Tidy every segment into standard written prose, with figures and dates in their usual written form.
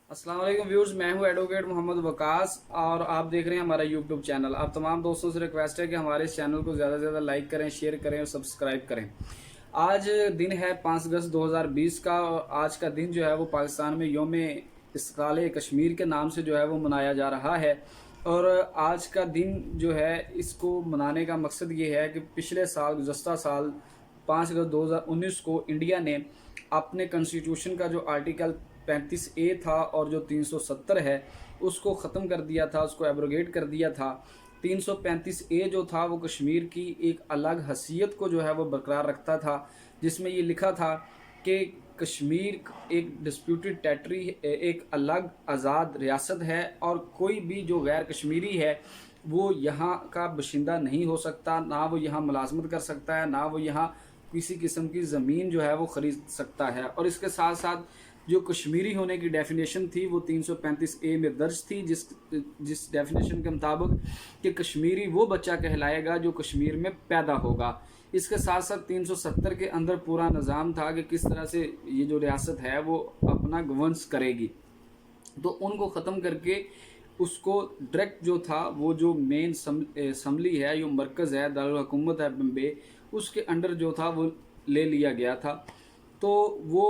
अस्सलाम वालेकुम व्यूअर्स, मैं हूं एडवोकेट मोहम्मद वकास और आप देख रहे हैं हमारा यूट्यूब चैनल। आप तमाम दोस्तों से रिक्वेस्ट है कि हमारे इस चैनल को ज़्यादा से ज़्यादा लाइक करें, शेयर करें और सब्सक्राइब करें। आज दिन है 5 अगस्त 2020 का और आज का दिन जो है वो पाकिस्तान में यौम इस्तिक़लाल कश्मीर के नाम से जो है वो मनाया जा रहा है। और आज का दिन जो है इसको मनाने का मकसद ये है कि पिछले साल गुज़श्ता साल 5 अगस्त 2019 को इंडिया ने अपने कॉन्स्टिट्यूशन का जो आर्टिकल 35A था और जो 370 है उसको ख़त्म कर दिया था, उसको एब्रोगेट कर दिया था। 335A जो था वो कश्मीर की एक अलग हैसियत को जो है वो बरकरार रखता था, जिसमें ये लिखा था कि कश्मीर एक डिस्प्यूटेड टेरिटरी, एक अलग आज़ाद रियासत है और कोई भी जो गैर कश्मीरी है वो यहाँ का बशिंदा नहीं हो सकता, ना वो यहाँ मुलाजमत कर सकता है, ना वो यहाँ किसी किस्म की ज़मीन जो है वो ख़रीद सकता है। और इसके साथ साथ जो कश्मीरी होने की डेफिनेशन थी वो 335A में दर्ज थी, जिस डेफिनेशन के मुताबिक कि कश्मीरी वो बच्चा कहलाएगा जो कश्मीर में पैदा होगा। इसके साथ साथ 370 के अंदर पूरा निज़ाम था कि किस तरह से ये जो रियासत है वो अपना गवर्नेंस करेगी। तो उनको ख़त्म करके उसको डायरेक्ट जो था वो जो मेन असम्बली है, जो मरकज़ है, दारुल हुकूमत है बम्बे, उसके अंडर जो था वो ले लिया गया था। तो वो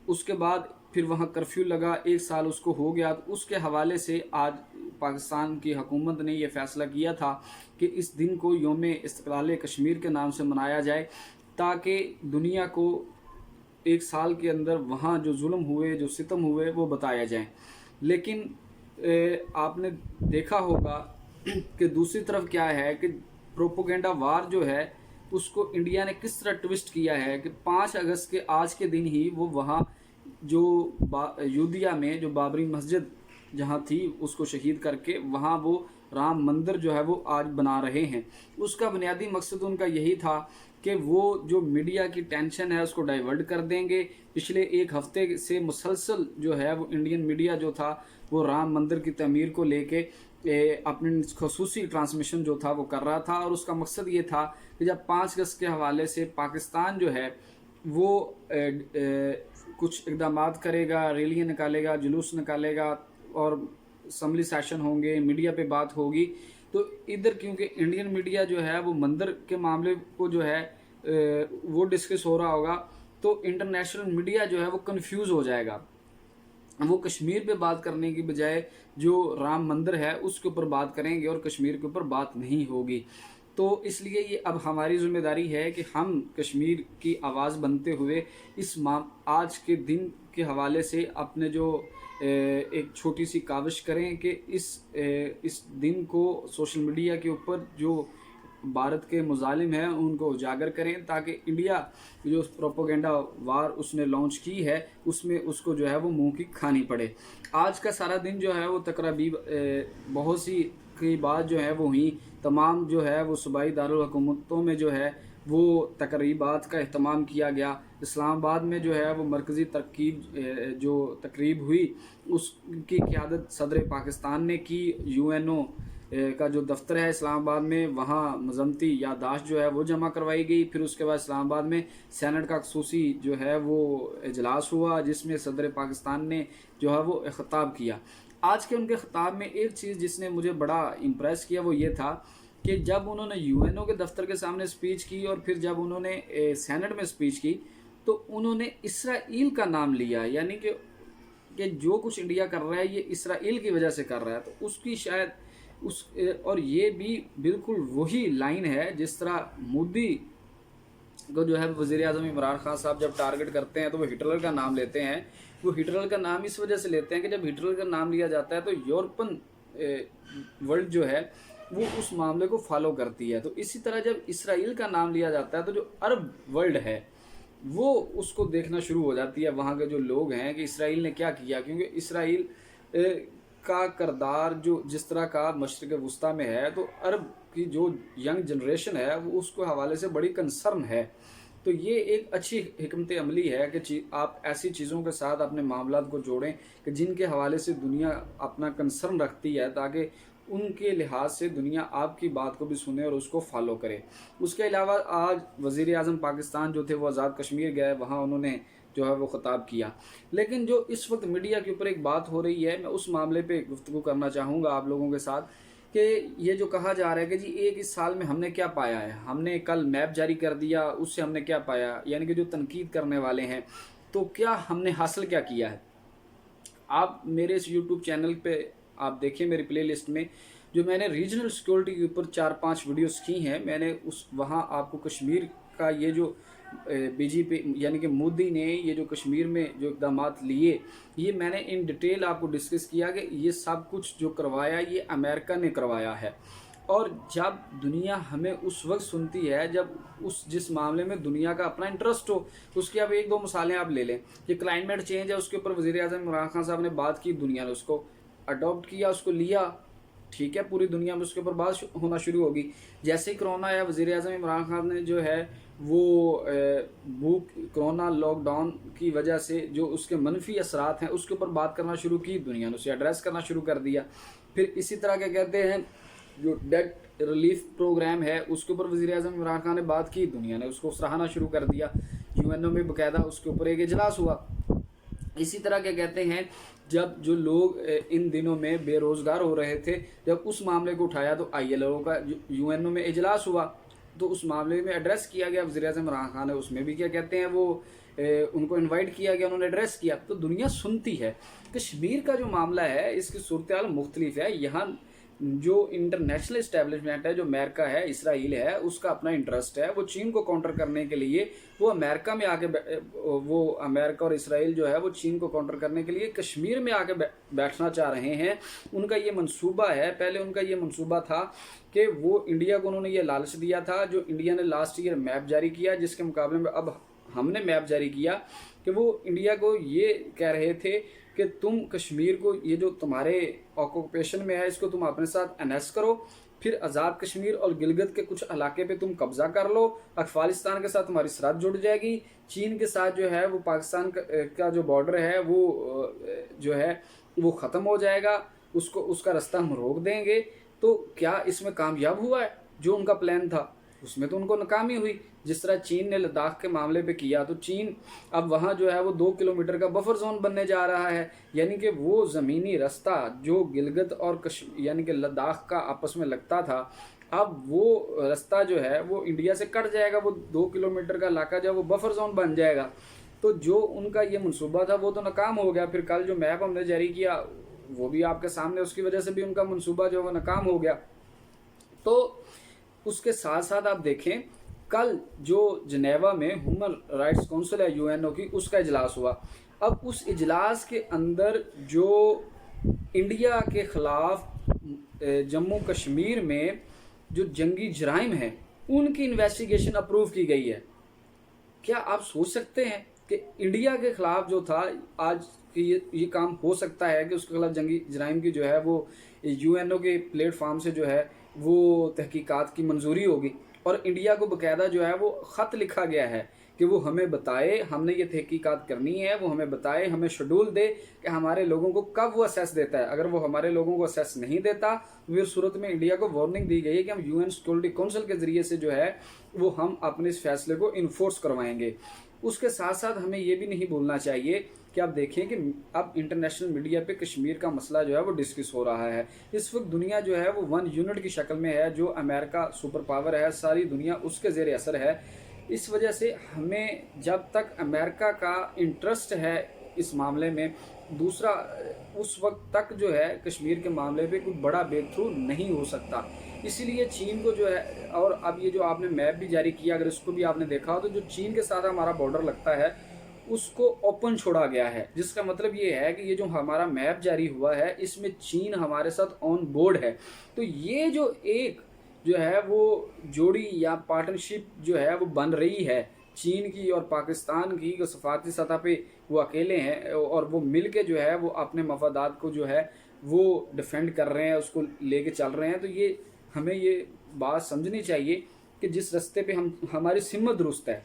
उसके बाद फिर वहाँ कर्फ्यू लगा, 1 साल उसको हो गया। तो उसके हवाले से आज पाकिस्तान की हुकूमत ने यह फ़ैसला किया था कि इस दिन को यौम इस्तिक़लाल कश्मीर के नाम से मनाया जाए, ताकि दुनिया को 1 साल के अंदर वहाँ जो जुल्म हुए, जो सितम हुए, वो बताया जाए। लेकिन आपने देखा होगा कि दूसरी तरफ क्या है कि प्रोपोगेंडा वार जो है उसको इंडिया ने किस तरह ट्विस्ट किया है कि 5 अगस्त के आज के दिन ही वो वहाँ जो अयोध्या में जो बाबरी मस्जिद जहाँ थी उसको शहीद करके वहाँ वो राम मंदिर जो है वो आज बना रहे हैं। उसका बुनियादी मकसद उनका यही था कि वो जो मीडिया की टेंशन है उसको डाइवर्ट कर देंगे। पिछले 1 हफ्ते से मुसलसल जो है वो इंडियन मीडिया जो था वो राम मंदिर की तमीर को लेके अपनी खसूसी ट्रांसमिशन जो था वो कर रहा था। और उसका मकसद ये था कि जब 5 अगस्त के हवाले से पाकिस्तान जो है वो कुछ इकदाम करेगा, रैलियाँ निकालेगा, जुलूस निकालेगा और असम्बली सेशन होंगे, मीडिया पे बात होगी, तो इधर क्योंकि इंडियन मीडिया जो है वो मंदिर के मामले को जो है वो डिस्कस हो रहा होगा, तो इंटरनेशनल मीडिया जो है वो कंफ्यूज हो जाएगा। वो कश्मीर पे बात करने की बजाय जो राम मंदिर है उसके ऊपर बात करेंगे और कश्मीर के ऊपर बात नहीं होगी। तो इसलिए ये अब हमारी ज़िम्मेदारी है कि हम कश्मीर की आवाज़ बनते हुए आज के दिन के हवाले से अपने जो एक छोटी सी काविश करें कि इस दिन को सोशल मीडिया के ऊपर जो भारत के मुजालिम हैं उनको उजागर करें, ताकि इंडिया जो प्रोपोगेंडा वार उसने लॉन्च की है उसमें उसको जो है वो मुंह की खानी पड़े। आज का सारा दिन जो है वो तकरीबन बहुत सी की बात जो है वो हुई, तमाम जो है वो सूबाई दारुल हुकूमतों में जो है वो तकरीबात का अहतमाम किया गया। इस्लामाबाद में जो है वो मरकज़ी जो तकरीब हुई उसकी क़यादत सदर पाकिस्तान ने की। UNO का जो दफ्तर है इस्लामाबाद में, वहाँ मज़म्मती याददाश्त जो है वो जमा करवाई गई। फिर उसके बाद इस्लामाबाद में सेनेट का खसूसी जो है वो इजलास हुआ, जिसमें सदर पाकिस्तान ने जो है वो ख़िताब किया। आज के उनके ख़िताब में एक चीज़ जिसने मुझे बड़ा इम्प्रेस किया वो ये था कि जब उन्होंने UNO के दफ्तर के सामने स्पीच की और फिर जब उन्होंने सेनेट में स्पीच की तो उन्होंने इसराइल का नाम लिया, यानी कि जो कुछ इंडिया कर रहा है ये इसराइल की वजह से कर रहा है। तो उसकी शायद और ये भी बिल्कुल वही लाइन है जिस तरह मोदी को जो है वज़ीर आज़म इमरान खान साहब जब टारगेट करते हैं तो वो हिटलर का नाम लेते हैं। वो हिटलर का नाम इस वजह से लेते हैं कि जब हिटलर का नाम लिया जाता है तो यूरोपियन वर्ल्ड जो है वो उस मामले को फॉलो करती है। तो इसी तरह जब इसराइल का नाम लिया जाता है तो जो अरब वर्ल्ड है वो उसको देखना शुरू हो जाती है, वहाँ के जो लोग हैं कि इसराइल ने क्या किया। क्योंकि इसराइल का किरदार जो जिस तरह का मशरिक़ वस्ता में है, तो अरब की जो यंग जनरेशन है वो उसको हवाले से बड़ी कंसर्न है। तो ये एक अच्छी हिकमत अमली है कि आप ऐसी चीज़ों के साथ अपने मामलात को जोड़ें कि जिनके हवाले से दुनिया अपना कंसर्न रखती है, ताकि उनके लिहाज से दुनिया आपकी बात को भी सुने और उसको फॉलो करे। उसके अलावा आज वज़ीर आज़म पाकिस्तान जो थे वो आज़ाद कश्मीर गए, वहाँ उन्होंने जो है वो ख़िताब किया। लेकिन जो इस वक्त मीडिया के ऊपर एक बात हो रही है, मैं उस मामले पे गुफ्तगू करना चाहूँगा आप लोगों के साथ कि ये जो कहा जा रहा है कि जी एक इस साल में हमने क्या पाया है, हमने कल मैप जारी कर दिया उससे हमने क्या पाया, यानी कि जो तनकीद करने वाले हैं तो क्या हमने हासिल क्या किया है। आप मेरे इस यूट्यूब चैनल पे आप देखिए मेरी प्ले लिस्ट में जो मैंने रीजनल सिक्योरिटी के ऊपर 4-5 वीडियोस की हैं, मैंने उस वहाँ आपको कश्मीर का ये जो बीजेपी यानी कि मोदी ने ये जो कश्मीर में जो इक़दाम लिए, ये मैंने इन डिटेल आपको डिस्कस किया कि ये सब कुछ जो करवाया ये अमेरिका ने करवाया है। और जब दुनिया हमें उस वक्त सुनती है जब जिस मामले में दुनिया का अपना इंटरेस्ट हो, उसकी आप 1-2 मिसालें आप ले लें कि क्लाइमेट चेंज है, उसके ऊपर वज़ीर-ए-आज़म इमरान खान साहब ने बात की, दुनिया ने उसको अडॉप्ट किया, उसको लिया, ठीक है, पूरी दुनिया में उसके ऊपर बात होना शुरू होगी। जैसे ही कोरोना आया, वज़ीर-ए-आज़म इमरान खान ने जो है वो कोरोना लॉकडाउन की वजह से जो उसके मनफी असरात हैं उसके ऊपर बात करना शुरू की, दुनिया ने उसे एड्रेस करना शुरू कर दिया। फिर इसी तरह क्या कहते हैं जो डेट रिलीफ प्रोग्राम है उसके ऊपर वज़ीर-ए-आज़म इमरान खान ने बात की, दुनिया ने उसको सराहना शुरू कर दिया, यूएनओ में बाकायदा उसके ऊपर एक इजलास हुआ। इसी तरह क्या कहते हैं जब जो लोग इन दिनों में बेरोज़गार हो रहे थे, जब उस मामले को उठाया तो ILO का यूएनओ में इजलास हुआ तो उस मामले में एड्रेस किया गया, वज़ीर-ए-आज़म इमरान खान है उसमें भी क्या कहते हैं वो उनको इनवाइट किया गया, उन्होंने एड्रेस किया, तो दुनिया सुनती है। कश्मीर का जो मामला है इसकी सूरत हाल मुख्तलिफ है। यहाँ जो इंटरनेशनल इस्टेब्लिशमेंट है, जो अमेरिका है, इसराइल है, उसका अपना इंटरेस्ट है, वो चीन को काउंटर करने के लिए वो अमेरिका में आके वो अमेरिका और इसराइल जो है वो चीन को काउंटर करने के लिए कश्मीर में आके बैठना चाह रहे हैं। उनका ये मंसूबा है, पहले उनका ये मंसूबा था कि वो इंडिया को उन्होंने ये लालच दिया था, जो इंडिया ने लास्ट ईयर मैप जारी किया जिसके मुकाबले में अब हमने मैप जारी किया, कि वो इंडिया को ये कह रहे थे कि तुम कश्मीर को ये जो तुम्हारे ऑक्यूपेशन में है इसको तुम अपने साथ एनेक्स करो, फिर आज़ाद कश्मीर और गिलगित के कुछ इलाके पे तुम कब्जा कर लो, अफगानिस्तान के साथ तुम्हारी सरहद जुड़ जाएगी, चीन के साथ जो है वो पाकिस्तान का जो बॉर्डर है वो जो है वो ख़त्म हो जाएगा, उसको उसका रास्ता हम रोक देंगे। तो क्या इसमें कामयाब हुआ है? जो उनका प्लान था उसमें तो उनको नाकामी हुई। जिस तरह चीन ने लद्दाख के मामले पे किया, तो चीन अब वहाँ जो है वो 2 किलोमीटर का बफर जोन बनने जा रहा है, यानी कि वो ज़मीनी रास्ता जो गिलगित और यानी कि लद्दाख का आपस में लगता था, अब वो रास्ता जो है वो इंडिया से कट जाएगा, वो 2 किलोमीटर का इलाका जो है वो बफर जोन बन जाएगा। तो जो उनका ये मनसूबा था वो तो नाकाम हो गया। फिर कल जो मैप हमने जारी किया वो भी आपके सामने, उसकी वजह से भी उनका मनसूबा जो है वो नाकाम हो गया। तो उसके साथ साथ आप देखें कल जो जनेवा में ह्यूमन राइट्स काउंसिल है यूएनओ की, उसका इजलास हुआ। अब उस इजलास के अंदर जो इंडिया के ख़िलाफ़ जम्मू कश्मीर में जो जंगी जराइम हैं उनकी इन्वेस्टिगेशन अप्रूव की गई है। क्या आप सोच सकते हैं कि इंडिया के ख़िलाफ़ जो था आज ये काम हो सकता है कि उसके खिलाफ जंगी जराइम की जो है वो यूएनओ के प्लेटफार्म से जो है वो तहकीकात की मंजूरी होगी, और इंडिया को बाकायदा जो है वो ख़त लिखा गया है कि वो हमें बताए, हमने ये तहकीकात करनी है, वो हमें बताए, हमें शेड्यूल दे कि हमारे लोगों को कब वो असेस देता है। अगर वो हमारे लोगों को असेस नहीं देता तो फिर सूरत में इंडिया को वार्निंग दी गई है कि हम यूएन सिक्योरिटी काउंसिल के ज़रिए से जो है वो हम अपने इस फैसले को इन्फोर्स करवाएंगे। उसके साथ साथ हमें ये भी नहीं भूलना चाहिए कि आप देखें कि अब इंटरनेशनल मीडिया पे कश्मीर का मसला जो है वो डिस्कस हो रहा है। इस वक्त दुनिया जो है वो वन यूनिट की शक्ल में है, जो अमेरिका सुपर पावर है, सारी दुनिया उसके ज़ेर असर है। इस वजह से हमें जब तक अमेरिका का इंटरेस्ट है इस मामले में, दूसरा उस वक्त तक जो है कश्मीर के मामले पे कोई बड़ा ब्रेक थ्रू नहीं हो सकता। इसीलिए चीन को जो है, और अब ये जो आपने मैप भी जारी किया, अगर इसको भी आपने देखा हो तो जो चीन के साथ हमारा बॉर्डर लगता है उसको ओपन छोड़ा गया है, जिसका मतलब ये है कि ये जो हमारा मैप जारी हुआ है इसमें चीन हमारे साथ ऑन बोर्ड है। तो ये जो एक जो है वो जोड़ी या पार्टनरशिप जो है वो बन रही है चीन की और पाकिस्तान की, जो सफारती सतह पे वो अकेले हैं और वो मिल के जो है वो अपने मफादात को जो है वो डिफेंड कर रहे हैं, उसको लेके चल रहे हैं। तो ये हमें ये बात समझनी चाहिए कि जिस रास्ते पे हम हमारी सिमत दुरुस्त है,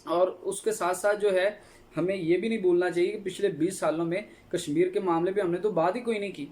और उसके साथ साथ जो है हमें ये भी नहीं भूलना चाहिए कि पिछले 20 सालों में कश्मीर के मामले पे हमने तो बात ही कोई नहीं की।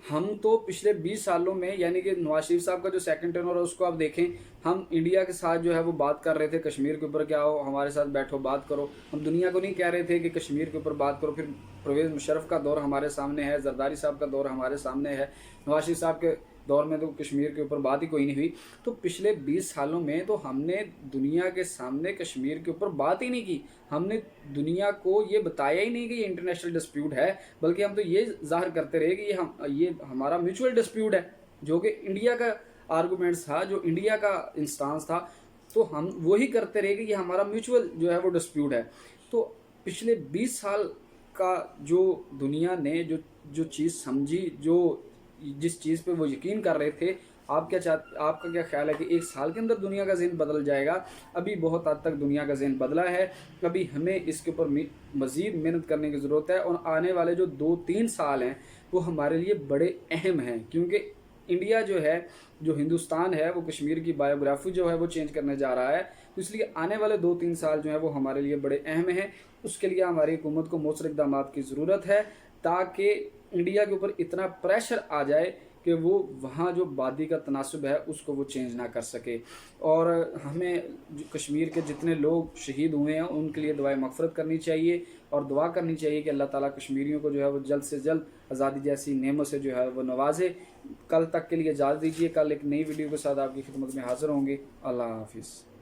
हम तो पिछले 20 सालों में, यानी कि नवाज शरीफ साहब का जो सेकंड टर्म है उसको आप देखें, हम इंडिया के साथ जो है वो बात कर रहे थे कश्मीर के ऊपर, क्या हो हमारे साथ बैठो बात करो। हम दुनिया को नहीं कह रहे थे कि कश्मीर के ऊपर बात करो। फिर परवेज़ मुशर्रफ का दौर हमारे सामने है, जरदारी साहब का दौर हमारे सामने है, नवाज शरीफ साहब के दौर में तो कश्मीर के ऊपर बात ही कोई नहीं हुई। तो पिछले 20 सालों में तो हमने दुनिया के सामने कश्मीर के ऊपर बात ही नहीं की। हमने दुनिया को ये बताया ही नहीं कि ये इंटरनेशनल डिस्प्यूट है, बल्कि हम तो ये जाहिर करते रहे कि ये हमारा म्यूचुअल डिस्प्यूट है, जो कि इंडिया का आर्गूमेंट्स था, जो इंडिया का इंस्टांस था। तो हम वही करते रहे कि ये हमारा म्यूचुअल जो है वो डिस्प्यूट है। तो पिछले 20 साल का जो दुनिया ने जो चीज़ समझी, जो जिस चीज़ पे वो यकीन कर रहे थे, आपका क्या ख्याल है कि एक साल के अंदर दुनिया का ज़हन बदल जाएगा? अभी बहुत हद तक दुनिया का ज़हन बदला है। अभी हमें इसके ऊपर मज़ीद मेहनत करने की ज़रूरत है, और आने वाले जो 2-3 साल हैं वो हमारे लिए बड़े अहम हैं, क्योंकि इंडिया जो है, जो हिंदुस्तान है, वो कश्मीर की बायोग्राफी जो है वो चेंज करने जा रहा है। तो इसलिए आने वाले 2-3 साल जो है वो हमारे लिए बड़े अहम हैं। उसके लिए हमारी हुकूमत को मौसर इक़दाम की ज़रूरत है, ताकि इंडिया के ऊपर इतना प्रेशर आ जाए कि वो वहाँ जो वादी का तनासब है उसको वो चेंज ना कर सके। और हमें कश्मीर के जितने लोग शहीद हुए हैं उनके लिए दुआए मग़फ़िरत करनी चाहिए, और दुआ करनी चाहिए कि अल्लाह ताला कश्मीरियों को जो है वो जल्द से जल्द आज़ादी जैसी नेमत से जो है वो नवाजे। कल तक के लिए इजाज़त दीजिए, कल एक नई वीडियो के साथ आपकी खिदमत में हाज़िर होंगे। अल्लाह हाफ़िज़।